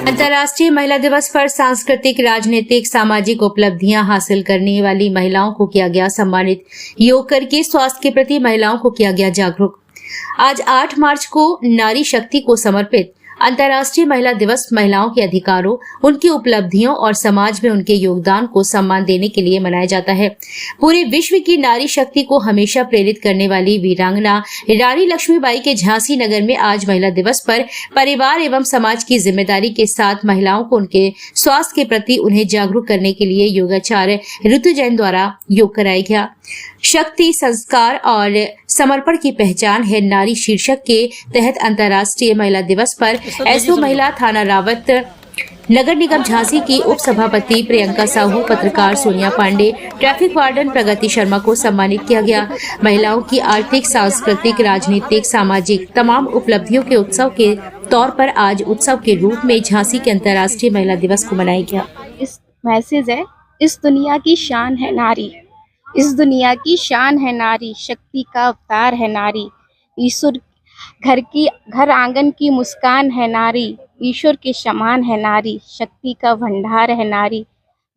अंतर्राष्ट्रीय महिला दिवस पर सांस्कृतिक, राजनीतिक, सामाजिक उपलब्धियां हासिल करने वाली महिलाओं को किया गया सम्मानित। योग करके स्वास्थ्य के प्रति महिलाओं को किया गया जागरूक। आज 8 मार्च को नारी शक्ति को समर्पित अंतर्राष्ट्रीय महिला दिवस महिलाओं के अधिकारों, उनकी उपलब्धियों और समाज में उनके योगदान को सम्मान देने के लिए मनाया जाता है। पूरे विश्व की नारी शक्ति को हमेशा प्रेरित करने वाली वीरांगना रानी लक्ष्मीबाई के झांसी नगर में आज महिला दिवस पर परिवार एवं समाज की जिम्मेदारी के साथ महिलाओं को उनके स्वास्थ्य के प्रति उन्हें जागरूक करने के लिए योगाचार्य ऋतु जैन द्वारा योग कराया गया। शक्ति, संस्कार और समर्पण की पहचान है नारी शीर्षक के तहत अंतर्राष्ट्रीय महिला दिवस पर एसओ महिला थाना रावत, नगर निगम झांसी की उप सभापति प्रियंका साहू, पत्रकार सोनिया पांडे, ट्रैफिक वार्डन प्रगति शर्मा को सम्मानित किया गया। महिलाओं की आर्थिक, सांस्कृतिक, राजनीतिक, सामाजिक तमाम उपलब्धियों के उत्सव के तौर पर आज उत्सव के रूप में झांसी के अंतर्राष्ट्रीय महिला दिवस को मनाया गया। इस मैसेज है, इस दुनिया की शान है नारी, इस दुनिया की शान है नारी, शक्ति का अवतार है नारी, ईश्वर घर आंगन की मुस्कान है नारी, ईश्वर के समान है नारी, शक्ति का भंडार है नारी,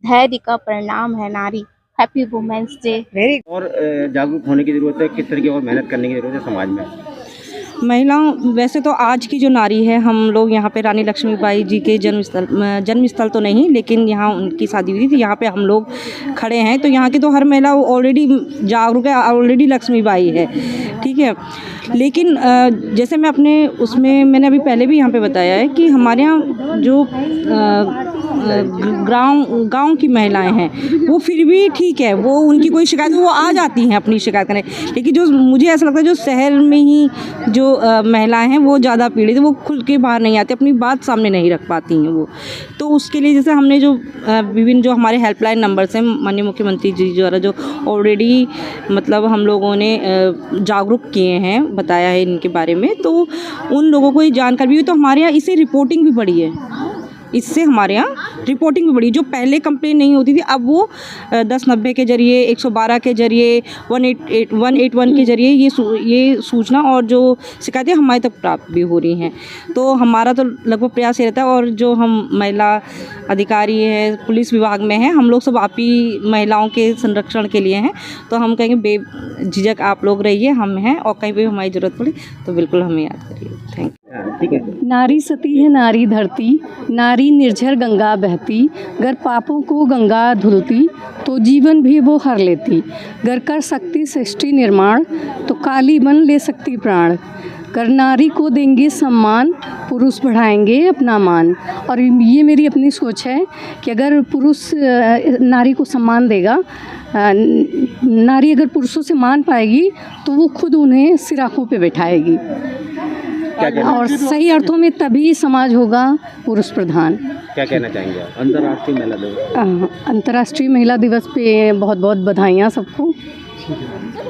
धैर्य का परिणाम है नारी। Happy women's day. और जागरूक होने की जरूरत है, किस तरह की और मेहनत करने की जरूरत है समाज में? महिलाओं, वैसे तो आज की जो नारी है, हम लोग यहाँ पे रानी लक्ष्मीबाई जी के जन्मस्थल तो नहीं, लेकिन यहाँ उनकी शादी हुई थी, यहाँ पे हम लोग खड़े हैं, तो यहाँ की तो हर महिला ऑलरेडी जागरूक है, ऑलरेडी लक्ष्मीबाई है, ठीक है। लेकिन जैसे मैं अपने उसमें मैंने अभी पहले भी यहाँ पे बताया है कि हमारे यहाँ जो गांव की महिलाएं हैं वो फिर भी ठीक है, वो उनकी कोई शिकायत वो आ जाती हैं अपनी शिकायत करने, लेकिन जो मुझे ऐसा लगता है जो शहर में ही जो महिलाएं हैं वो ज़्यादा पीड़ित, वो खुल के बाहर नहीं आती, अपनी बात सामने नहीं रख पाती हैं वो। तो उसके लिए जैसे हमने जो विभिन्न जो हमारे हेल्पलाइन नंबर्स हैं माननीय मुख्यमंत्री जी द्वारा जो ऑलरेडी मतलब हम लोगों ने जागरूक किए हैं, बताया है इनके बारे में, तो उन लोगों को ये जानकारी भी हुई। तो हमारे यहाँ इसे रिपोर्टिंग भी बढ़ी है, इससे हमारे यहाँ रिपोर्टिंग भी बढ़ी। जो पहले कंप्लेन नहीं होती थी, अब वो 1090 के जरिए, 112 के जरिए, 181 के जरिए ये सूचना और जो शिकायतें हमारे तक प्राप्त भी हो रही हैं। तो हमारा तो लगभग प्रयास ये रहता है, और जो हम महिला अधिकारी हैं, पुलिस विभाग में हैं, हम लोग सब आप ही महिलाओं के संरक्षण के लिए हैं। तो हम कहेंगे बेझिझक आप लोग रहिए, हम हैं, और कहीं भी हमारी ज़रूरत पड़े तो बिल्कुल हमें याद करिए। Thank you. ठीक है। नारी सती है नारी धरती, नारी निर्झर गंगा बहती, गर पापों को गंगा धुलती तो जीवन भी वो हर लेती, गर कर सकती सृष्टि निर्माण तो काली बन ले सकती प्राण, कर नारी को देंगे सम्मान पुरुष बढ़ाएंगे अपना मान। और ये मेरी अपनी सोच है कि अगर पुरुष नारी को सम्मान देगा, नारी अगर पुरुषों से मान पाएगी तो वो खुद उन्हें सिराखों पे बैठाएगी, और सही अर्थों में तभी समाज होगा पुरुष प्रधान। क्या कहना चाहेंगे अंतर्राष्ट्रीय महिला दिवस? अंतर्राष्ट्रीय महिला दिवस पे बहुत बहुत बधाइयाँ सबको।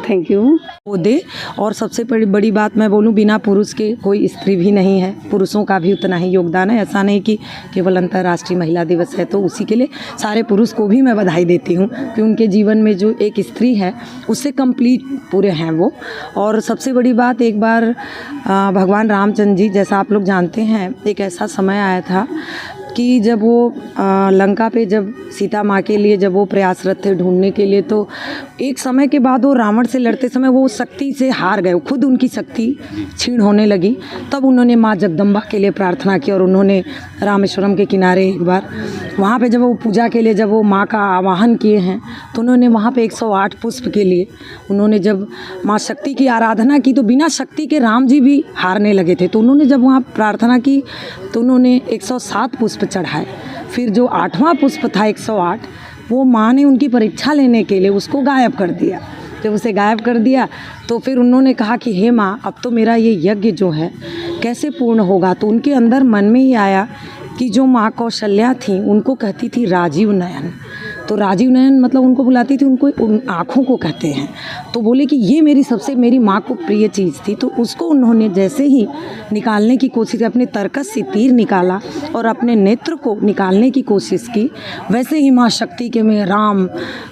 Thank you. वो दे। और सबसे बड़ी बात मैं बोलूँ, बिना पुरुष के कोई स्त्री भी नहीं है, पुरुषों का भी उतना ही योगदान है। ऐसा नहीं कि केवल अंतर्राष्ट्रीय महिला दिवस है तो उसी के लिए सारे पुरुष को भी मैं बधाई देती हूँ कि उनके जीवन में जो एक स्त्री है उससे कंप्लीट पूरे हैं वो। और सबसे बड़ी बात, एक बार भगवान रामचंद्र जी, जैसा आप लोग जानते हैं, एक ऐसा समय आया था कि जब वो लंका पे जब सीता माँ के लिए जब वो प्रयासरत थे ढूंढने के लिए, तो एक समय के बाद वो रावण से लड़ते समय वो शक्ति से हार गए, खुद उनकी शक्ति क्षीण होने लगी। तब उन्होंने माँ जगदम्बा के लिए प्रार्थना की, और उन्होंने रामेश्वरम के किनारे एक बार वहाँ पे जब वो पूजा के लिए जब वो माँ का आवाहन किए हैं, तो उन्होंने वहाँ पे 108 पुष्प के लिए उन्होंने जब माँ शक्ति की आराधना की, तो बिना शक्ति के राम जी भी हारने लगे थे। तो उन्होंने जब वहाँ प्रार्थना की तो उन्होंने 107 पुष्प चढ़ाए। फिर जो 8वां पुष्प था 108, वो माँ ने उनकी परीक्षा लेने के लिए उसको गायब कर दिया। जब उसे गायब कर दिया तो फिर उन्होंने कहा कि हे माँ, अब तो मेरा ये यज्ञ जो है कैसे पूर्ण होगा। तो उनके अंदर मन में ही आया कि जो माँ कौशल्या थी उनको कहती थी राजीव नयन, तो तो राजीव नयन मतलब उनको बुलाती थी, उनको उन आँखों को कहते हैं। तो बोले कि ये मेरी माँ को प्रिय चीज़ थी, तो उसको उन्होंने जैसे ही निकालने की कोशिश की, अपने तरकस से तीर निकाला और अपने नेत्र को निकालने की कोशिश की, वैसे ही माँ शक्ति के में राम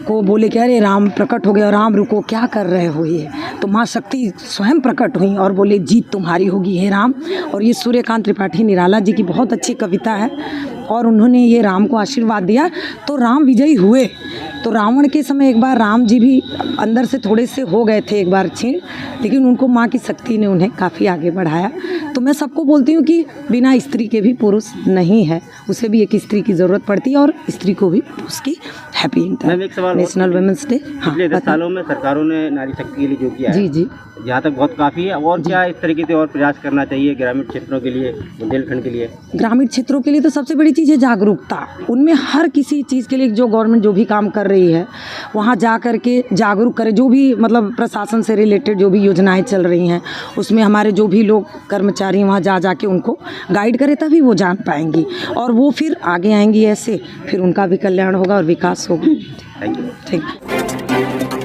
को बोले कि अरे राम प्रकट हो गया, राम रुको, क्या कर रहे हो ये। तो माँ शक्ति स्वयं प्रकट हुई और बोले जीत तुम्हारी होगी हे राम। और ये सूर्यकांत त्रिपाठी निराला जी की बहुत अच्छी कविता है, और उन्होंने ये राम को आशीर्वाद दिया तो राम विजयी हुए। तो रावण के समय एक बार राम जी भी अंदर से थोड़े से हो गए थे एक बार छीण, लेकिन उनको माँ की शक्ति ने उन्हें काफ़ी आगे बढ़ाया। तो मैं सबको बोलती हूँ कि बिना स्त्री के भी पुरुष नहीं है, उसे भी एक स्त्री की ज़रूरत पड़ती है, और स्त्री को भी उसकी हैप्पी इंटरनेशनल वुमेंस डे। पिछले 10 सालों में सरकारों ने नारी शक्ति के लिए जो किया है, जी जी, जहाँ तक बहुत काफ़ी है, और क्या इस तरीके से और प्रयास करना चाहिए ग्रामीण क्षेत्रों के लिए, बुंदेलखंड के लिए? ग्रामीण क्षेत्रों के लिए तो सबसे बड़ी चीज़ है जागरूकता। उनमें हर किसी चीज़ के लिए जो गवर्नमेंट जो भी काम कर रही है वहाँ जा कर के जागरूक करे, जो भी मतलब प्रशासन से रिलेटेड जो भी योजनाएं चल रही हैं उसमें हमारे जो भी लोग कर्मचारी वहाँ जा के उनको गाइड करे, तभी वो जान पाएंगी और वो फिर आगे आएंगी, ऐसे फिर उनका भी कल्याण होगा और विकास होगा। Thank you. Thank you.